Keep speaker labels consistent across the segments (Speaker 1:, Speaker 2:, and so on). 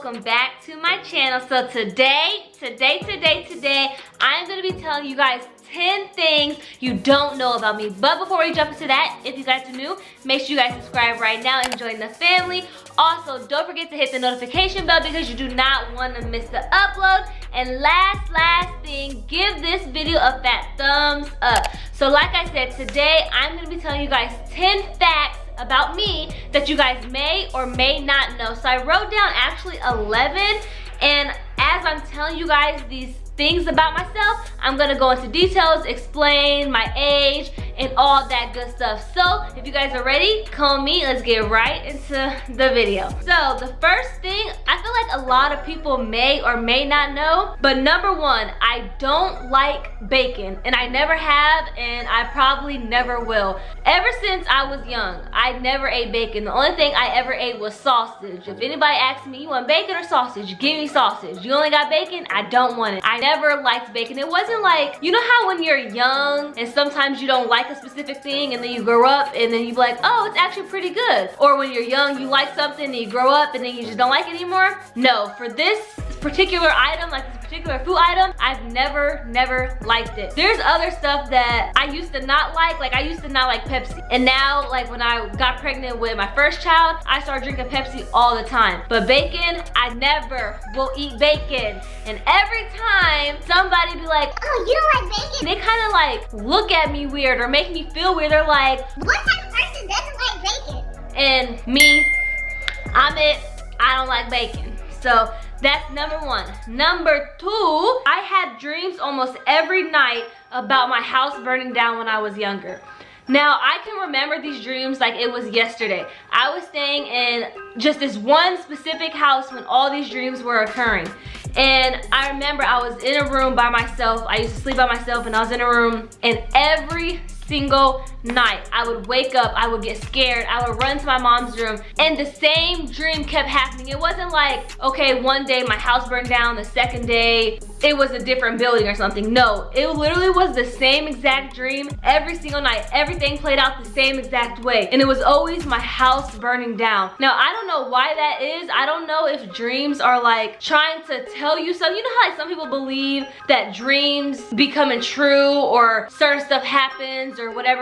Speaker 1: welcome back to my channel. So today, I'm gonna be telling you guys 10 things you don't know about me. But before we jump into that, if you guys are new, make sure you guys subscribe right now and join the family. Also, don't forget to hit the notification bell because you do not want to miss the upload. And last thing, give this video a fat thumbs up. So like I said, today I'm gonna be telling you guys 10 facts about me that you guys may or may not know. So I wrote down actually 11, and as I'm telling you guys these things about myself, I'm gonna go into details, explain my age, and all that good stuff. So if you guys are ready, come with me, let's get right into the video. So the first thing, I feel like a lot of people may or may not know, but number one, I don't like bacon, and I never have, and I probably never will. Ever since I was young, I never ate bacon. The only thing I ever ate was sausage. If anybody asks me, you want bacon or sausage? Give me sausage. You only got bacon? I don't want it. I never liked bacon. It wasn't like, you know how when you're young and sometimes you don't like a specific thing and then you grow up and then you be like, oh, it's actually pretty good. Or when you're young, you like something and you grow up and then you just don't like it anymore. No, for this particular item, like this particular food item, I've never liked it. There's other stuff that I used to not like I used to not like Pepsi. And now, like when I got pregnant with my first child, I started drinking Pepsi all the time. But bacon, I never will eat bacon. And every time somebody be like,
Speaker 2: oh, you don't like bacon?
Speaker 1: They kind of like look at me weird or make me feel weird. They're like,
Speaker 2: what type of person doesn't like bacon?
Speaker 1: And me, I don't like bacon. So that's number one. Number two, I had dreams almost every night about my house burning down when I was younger. Now, I can remember these dreams like it was yesterday. I was staying in just this one specific house when all these dreams were occurring. And I remember I was in a room by myself. I used to sleep by myself, and I was in a room, and every single night I would wake up, I would get scared, I would run to my mom's room, and the same dream kept happening. It wasn't like, okay, one day my house burned down, the second day it was a different building or something. No, it literally was the same exact dream every single night. Everything played out the same exact way, and it was always my house burning down. Now, I don't know why that is. I don't know if dreams are like trying to tell you something. You know how like some people believe that dreams becoming true or certain stuff happens or whatever.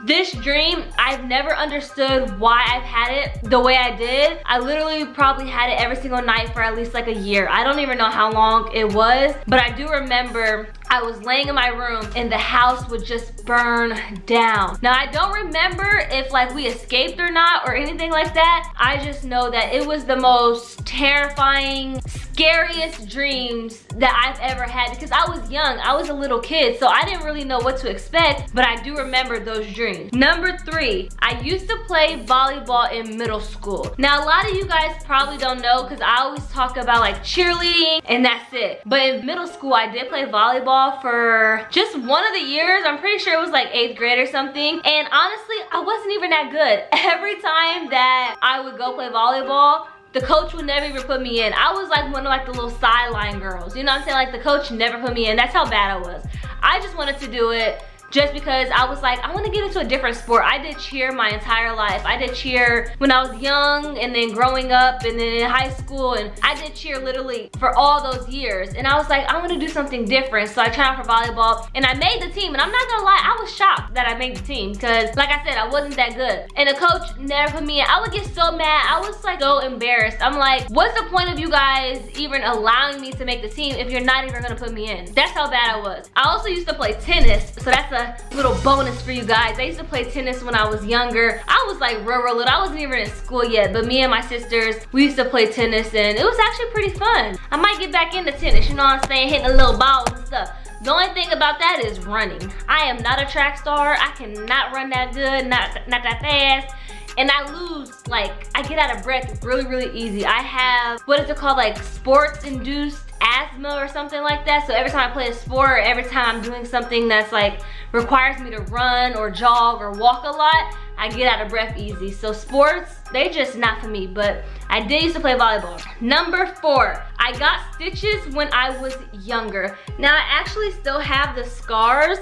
Speaker 1: This dream, I've never understood why I've had it the way I did. I literally probably had it every single night for at least like a year. I don't even know how long it was, but I do remember I was laying in my room and the house would just burn down. Now, I don't remember if like we escaped or not or anything like that. I just know that it was the most terrifying, scariest dreams that I've ever had because I was young. I was a little kid, so I didn't really know what to expect, but I do remember those dreams. Number three, I used to play volleyball in middle school. Now, a lot of you guys probably don't know because I always talk about like cheerleading and that's it. But in middle school, I did play volleyball for just one of the years. I'm pretty sure it was like 8th grade or something. And honestly, I wasn't even that good. Every time that I would go play volleyball, the coach would never even put me in. I was like one of like the little sideline girls. You know what I'm saying? Like the coach never put me in. That's how bad I was. I just wanted to do it just because I was like, I want to get into a different sport. I did cheer my entire life. I did cheer when I was young and then growing up and then in high school, and I did cheer literally for all those years. And I was like, I want to do something different. So I tried out for volleyball and I made the team. And I'm not gonna lie, I was shocked that I made the team because like I said, I wasn't that good. And the coach never put me in. I would get so mad. I was like so embarrassed. I'm like, what's the point of you guys even allowing me to make the team if you're not even gonna put me in? That's how bad I was. I also used to play tennis. So that's a little bonus for you guys. I used to play tennis when I was younger. I was like real little. I wasn't even in school yet, but me and my sisters, we used to play tennis and it was actually pretty fun. I might get back into tennis, you know what I'm saying? Hitting the little balls and stuff. The only thing about that is running. I am not a track star. I cannot run that good, not that fast. And I lose, like, I get out of breath really easy. I have, what is it called, like sports-induced asthma or something like that. So every time I play a sport, or every time I'm doing something that's like requires me to run or jog or walk a lot, I get out of breath easy. So sports, they just not for me, but I did used to play volleyball. Number four, I got stitches when I was younger. Now I actually still have the scars.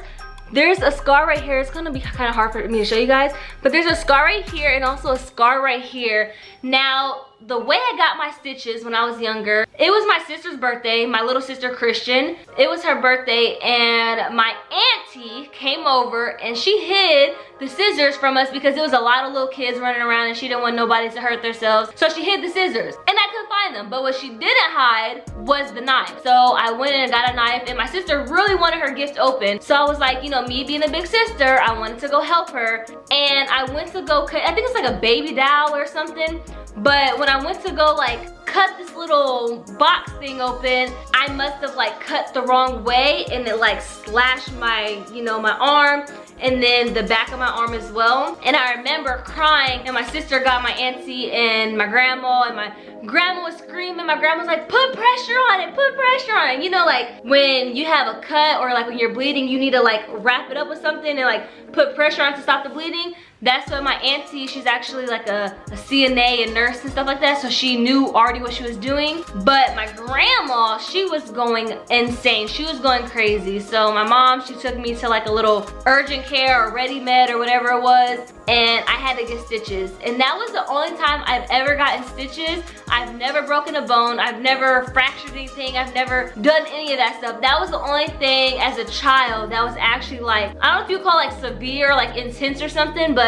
Speaker 1: There's a scar right here. It's gonna be kind of hard for me to show you guys, but there's a scar right here and also a scar right here. Now, the way I got my stitches when I was younger, it was my sister's birthday, my little sister Christian. It was her birthday, and my auntie came over and she hid the scissors from us because there was a lot of little kids running around and she didn't want nobody to hurt themselves. So she hid the scissors and I couldn't find them. But what she didn't hide was the knife. So I went and got a knife, and my sister really wanted her gift open. So I was like, you know, me being a big sister, I wanted to go help her. And I went to go cut, I think it's like a baby doll or something. But when I went to go like cut this little box thing open, I must have like cut the wrong way and it like slashed my, you know, my arm and then the back of my arm as well. And I remember crying, and my sister got my auntie and my grandma, and my grandma was screaming. My grandma was like, put pressure on it, put pressure on it. You know, like when you have a cut or like when you're bleeding, you need to like wrap it up with something and like put pressure on to stop the bleeding. That's what my auntie, she's actually like a CNA, a nurse and stuff like that, so she knew already what she was doing. But my grandma, she was going insane. She was going crazy. So my mom, she took me to like a little urgent care or ready med or whatever it was, and I had to get stitches. And that was the only time I've ever gotten stitches. I've never broken a bone. I've never fractured anything. I've never done any of that stuff. That was the only thing as a child that was actually like, I don't know if you call it like severe, like intense or something, but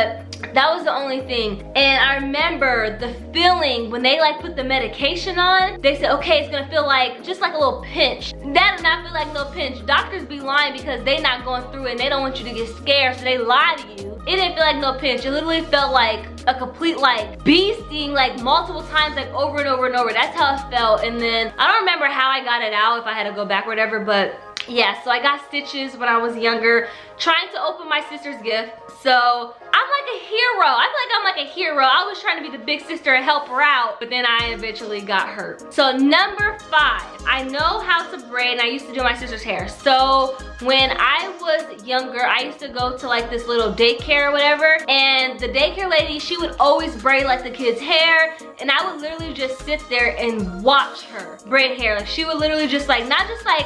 Speaker 1: that was the only thing. And I remember the feeling when they like put the medication on. They said, okay, it's gonna feel like just like a little pinch. That did not feel like no pinch. Doctors be lying because they not going through it and they don't want you to get scared, so they lie to you. It didn't feel like no pinch. It literally felt like a complete like bee sting, like multiple times, like over and over and over. That's how it felt. And then I don't remember how I got it out, if I had to go back or whatever, but yeah, so I got stitches when I was younger, trying to open my sister's gift. So I'm like a hero. I feel like I'm like a hero. I was trying to be the big sister and help her out, but then I eventually got hurt. So number 5, I know how to braid, and I used to do my sister's hair. So when I was younger, I used to go to like this little daycare or whatever, and the daycare lady, she would always braid like the kids' hair, and I would literally just sit there and watch her braid hair. Like she would literally just like, not just like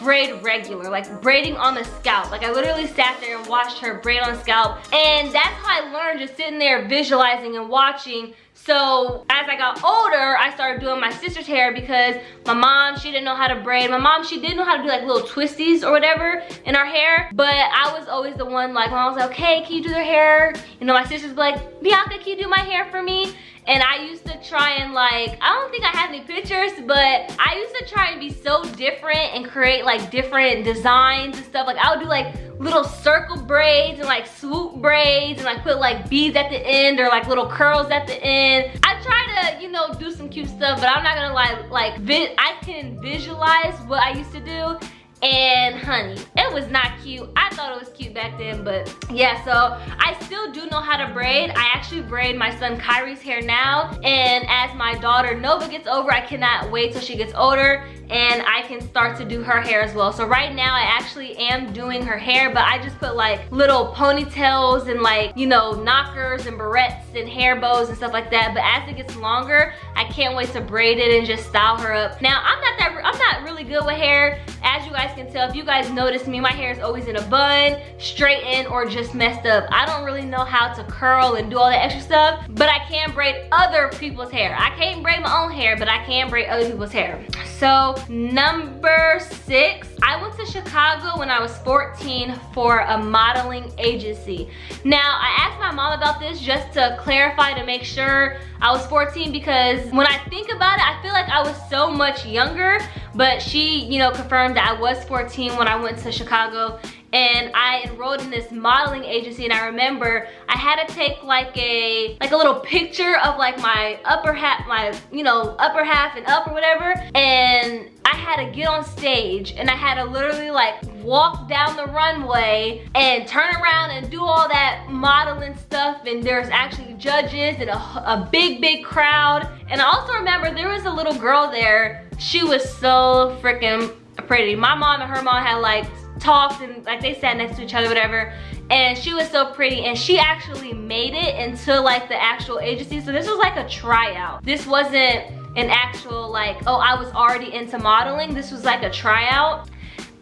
Speaker 1: braid regular, like braiding on the scalp. Like I literally sat there and watched her braid on the scalp, and that's how I learned, just sitting there visualizing and watching. So as I got older, I started doing my sister's hair because my mom, she didn't know how to braid. My mom, she did know how to do like little twisties or whatever in our hair, but I was always the one, like when I was like, okay, can you do their hair? You know, my sisters would be like, Bianca, can you do my hair for me? And I used to try and like, I don't think I have any pictures, but I used to try and be so different and create like different designs and stuff. Like I would do like little circle braids and like swoop braids and like put like beads at the end or like little curls at the end. I try to, you know, do some cute stuff, but I'm not gonna lie, like I can visualize what I used to do. And honey, it was not cute. I thought it was cute back then, but yeah, so I still do know how to braid. I actually braid my son Kyrie's hair now, and as my daughter Nova gets over, I cannot wait till she gets older and I can start to do her hair as well. So right now I actually am doing her hair, but I just put like little ponytails and like, you know, knockers and barrettes and hair bows and stuff like that. But as it gets longer, I can't wait to braid it and just style her up. Now I'm not really good with hair. As you guys can tell, if you guys notice me, my hair is always in a bun, straightened, or just messed up. I don't really know how to curl and do all that extra stuff, but I can braid other people's hair. I can't braid my own hair, but I can braid other people's hair. So number 6, I went to Chicago when I was 14 for a modeling agency. Now I asked my mom about this just to clarify, to make sure I was 14, because when I think about it, I feel like I was so much younger, but she, you know, confirmed that I was 14 when I went to Chicago. And I enrolled in this modeling agency, and I remember I had to take like a little picture of like my upper half, my, you know, upper half and up or whatever. And I had to get on stage and I had to literally like walk down the runway and turn around and do all that modeling stuff. And there's actually judges and a big crowd. And I also remember there was a little girl there. She was so freaking pretty. My mom and her mom had like talked and like they sat next to each other, whatever, and she was so pretty, and she actually made it into like the actual agency. So this was like a tryout. This wasn't an actual like, oh, I was already into modeling. This was like a tryout.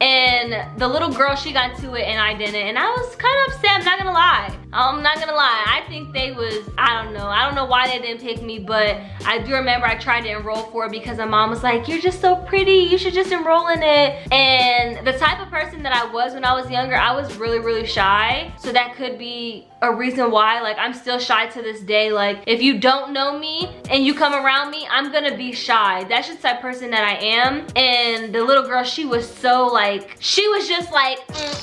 Speaker 1: And the little girl, she got to it and I didn't, and I was kind of upset, I'm not gonna lie. I'm not gonna lie, I think they was, I don't know why they didn't pick me, but I do remember I tried to enroll for it because my mom was like, you're just so pretty, you should just enroll in it. And the type of person that I was when I was younger, I was really, really shy. So that could be a reason why, like, I'm still shy to this day. Like, if you don't know me and you come around me, I'm gonna be shy. That's just the type of person that I am. And the little girl, she was so like, she was just like,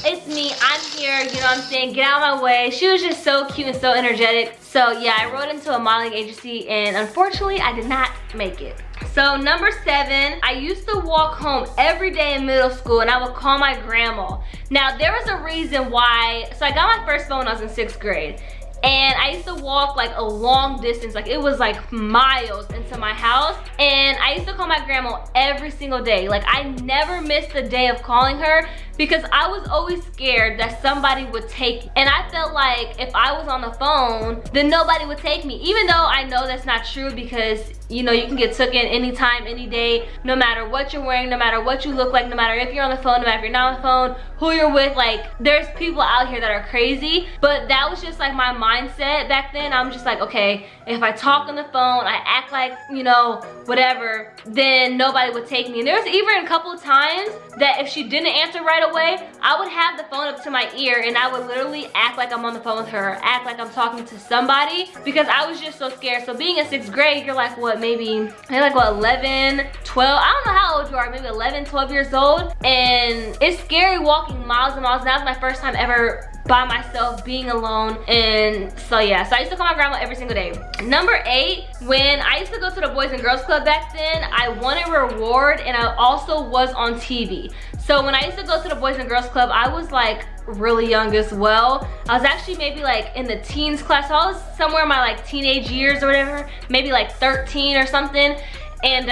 Speaker 1: it's me, I'm here, you know what I'm saying, get out of my way. She was just so cute and so energetic. So yeah, I wrote into a modeling agency and unfortunately I did not make it. So number 7, I used to walk home every day in middle school and I would call my grandma. Now there was a reason why, so I got my first phone when I was in 6th grade. And I used to walk like a long distance, like it was like miles into my house. And I used to call my grandma every single day. Like I never missed a day of calling her because I was always scared that somebody would take me. And I felt like if I was on the phone, then nobody would take me. Even though I know that's not true because you know, you can get taken anytime, any day, no matter what you're wearing, no matter what you look like, no matter if you're on the phone, no matter if you're not on the phone, who you're with. Like, there's people out here that are crazy. But that was just like my mindset back then. I'm just like, okay, if I talk on the phone, I act like, you know, whatever, then nobody would take me. And there was even a couple of times that if she didn't answer right away, I would have the phone up to my ear and I would literally act like I'm on the phone with her, act like I'm talking to somebody because I was just so scared. So being in 6th grade, you're like, what, maybe like what, 11, 12, I don't know how old you are, maybe 11, 12 years old. And it's scary walking miles and miles. That was my first time ever by myself, being alone. And so yeah, so I used to call my grandma every single day. Number 8, when I used to go to the Boys and Girls Club back then, I won a reward and I also was on TV. So when I used to go to the Boys and Girls Club, I was like really young as well. I was actually maybe like in the teens class. So I was somewhere in my like teenage years or whatever, maybe like 13 or something. And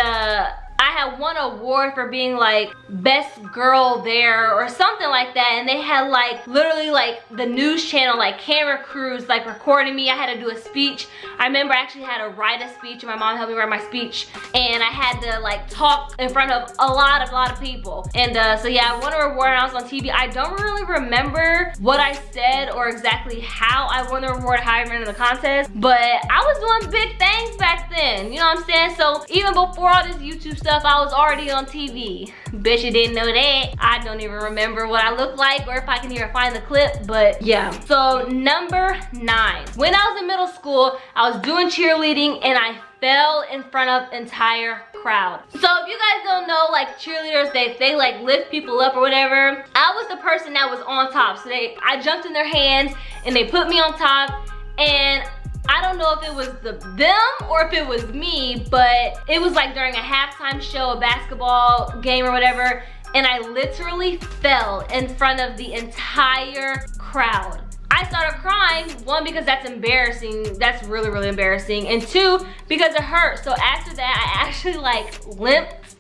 Speaker 1: I had won an award for being like best girl there or something like that. And they had like literally like the news channel, like camera crews like recording me. I had to do a speech. I remember I actually had to write a speech and my mom helped me write my speech. And I had to like talk in front of a lot of people. And so yeah, I won a reward and I was on TV. I don't really remember what I said or exactly how I won the reward, how I ran in the contest. But I was doing big things back then, you know what I'm saying? So even before all this YouTube stuff, I was already on TV. Bet you didn't know that. I don't even remember what I look like or if I can even find the clip, but yeah. So number 9, when I was in middle school, I was doing cheerleading and I fell in front of entire crowd. So if you guys don't know, like cheerleaders, they like lift people up or whatever. I was the person that was on top. So I jumped in their hands and they put me on top, and I don't know if it was them or if it was me, but it was like during a halftime show, a basketball game or whatever, and I literally fell in front of the entire crowd. I started crying, 1, because that's embarrassing. That's really, really embarrassing. And 2, because it hurt. So after that, I actually like limped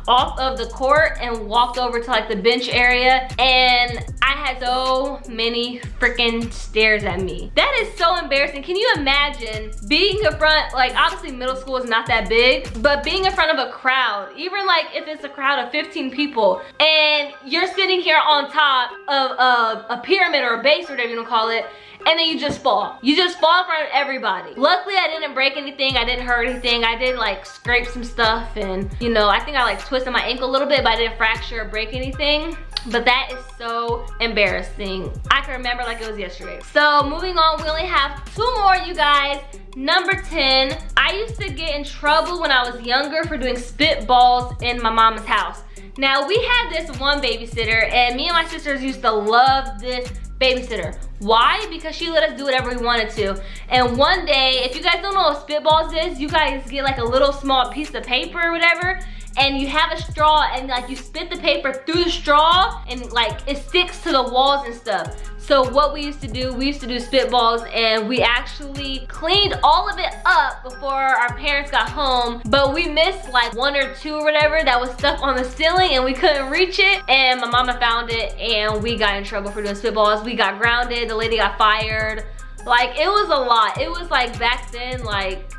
Speaker 1: off of the court and walked over to like the bench area, and I had so many freaking stares at me. That is so embarrassing. Can you imagine being in front, like obviously middle school is not that big, but being in front of a crowd, even like if it's a crowd of 15 people and you're sitting here on top of a pyramid or a base or whatever you want to call it, and then you just fall. You just fall in front of everybody. Luckily, I didn't break anything. I didn't hurt anything. I did like scrape some stuff, and you know, I think I like twisted my ankle a little bit, but I didn't fracture or break anything. But that is so embarrassing. I can remember like it was yesterday. So moving on, we only have 2 more, you guys. Number 10, I used to get in trouble when I was younger for doing spitballs in my mama's house. Now we had this one babysitter, and me and my sisters used to love this babysitter. Why? Because she let us do whatever we wanted to. And one day, if you guys don't know what spitballs is, you guys get like a little small piece of paper or whatever, and you have a straw, and like you spit the paper through the straw, and like it sticks to the walls and stuff. So what we used to do spitballs, and we actually cleaned all of it up before our parents got home, but we missed like 1 or 2 or whatever that was stuck on the ceiling and we couldn't reach it, and my mama found it and we got in trouble for doing spitballs. We got grounded, the lady got fired. Like, it was a lot. It was like back then, like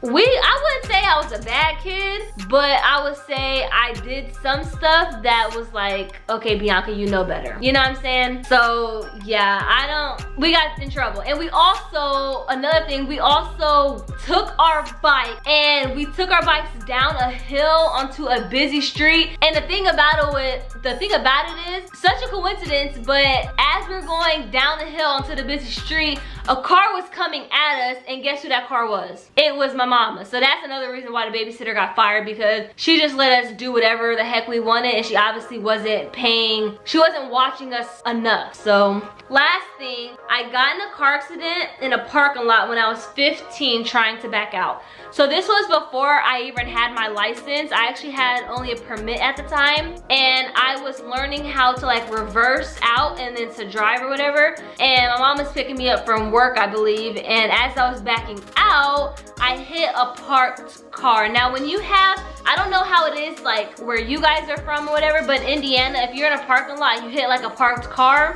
Speaker 1: I wouldn't say I was a bad kid, but I would say I did some stuff that was like, okay, Biannca, you know better. You know what I'm saying? So yeah, we got in trouble. And we also, another thing, we also took our bike and we took our bikes down a hill onto a busy street. And the thing about it is, such a coincidence, but as we're going down the hill onto the busy street, a car was coming at us, and guess who that car was? It was my mama. So that's another reason why the babysitter got fired, because she just let us do whatever the heck we wanted, and she obviously wasn't watching us enough. So last thing, I got in a car accident in a parking lot when I was 15 trying to back out. So this was before I even had my license. I actually had only a permit at the time, and I was learning how to like reverse out and then to drive or whatever. And my mom was picking me up from work, I believe, and as I was backing out, I hit a parked car. Now when you have, I don't know how it is like where you guys are from or whatever, but in Indiana, if you're in a parking lot and you hit like a parked car,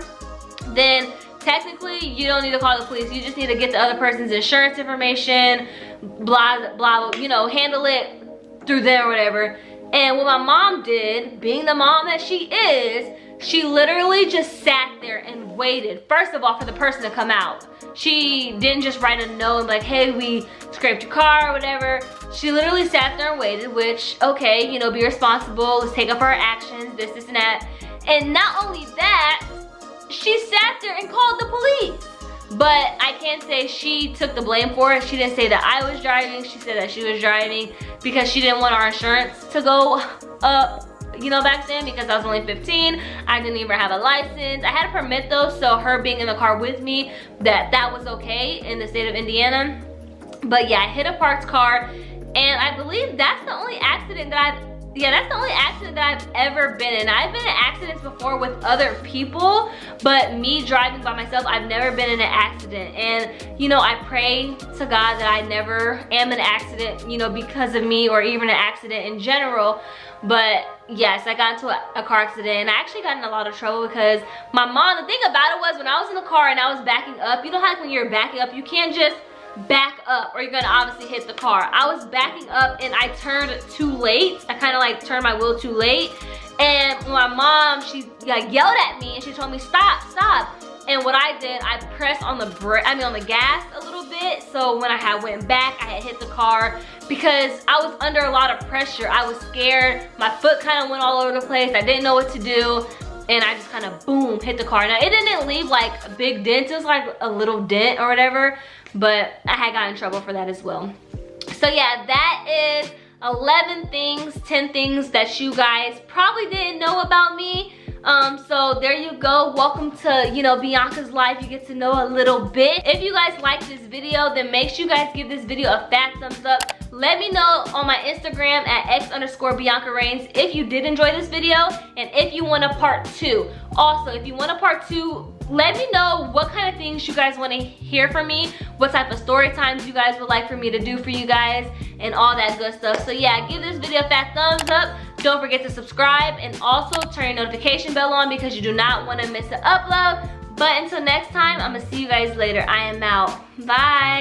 Speaker 1: then technically you don't need to call the police. You just need to get the other person's insurance information, blah blah, you know, handle it through them or whatever. And what my mom did, being the mom that she is, she literally just sat there and waited, first of all, for the person to come out. She didn't just write a note and be like, hey, we scraped your car or whatever. She literally sat there and waited, which, okay, you know, be responsible, let's take up our actions, this and that. And not only that, she sat there and called the police. But I can't say she took the blame for it. She didn't say that I was driving. She said that she was driving because she didn't want our insurance to go up, you know, back then, because I was only 15. I didn't even have a license. I had a permit though, so her being in the car with me, that was okay in the state of Indiana. But yeah, I hit a parked car, and I believe that's the only accident that I've ever been in. I've been in accidents before with other people, but me driving by myself, I've never been in an accident. And you know, I pray to God that I never am in an accident, you know, because of me, or even an accident in general. But yes, I got into a car accident, and I actually got in a lot of trouble because my mom, the thing about it was, when I was in the car and I was backing up, you know how like when you're backing up, you can't just back up or you're gonna obviously hit the car. I was backing up and I turned too late. I kind of like turned my wheel too late, and my mom, she like yelled at me and she told me stop. And what I did, I pressed on the on the gas a little bit. So when I went back, I had hit the car because I was under a lot of pressure. I was scared. My foot kind of went all over the place. I didn't know what to do. And I just kind of boom, hit the car. Now it didn't leave like a big dent. It was like a little dent or whatever, but I had gotten in trouble for that as well. So yeah, that is 11 things, 10 things that you guys probably didn't know about me. So there you go. Welcome to, you know, Biannca's life. You get to know a little bit. If you guys like this video, then make sure you guys give this video a fat thumbs up. Let me know on my Instagram at @x_BiancaReigns if you did enjoy this video and if you want a part 2. Also, if you want a part 2, let me know what kind of things you guys want to hear from me, what type of story times you guys would like for me to do for you guys, and all that good stuff. So yeah, give this video a fat thumbs up. Don't forget to subscribe, and also turn your notification bell on because you do not want to miss an upload. But until next time, I'm gonna see you guys later. I am out. Bye.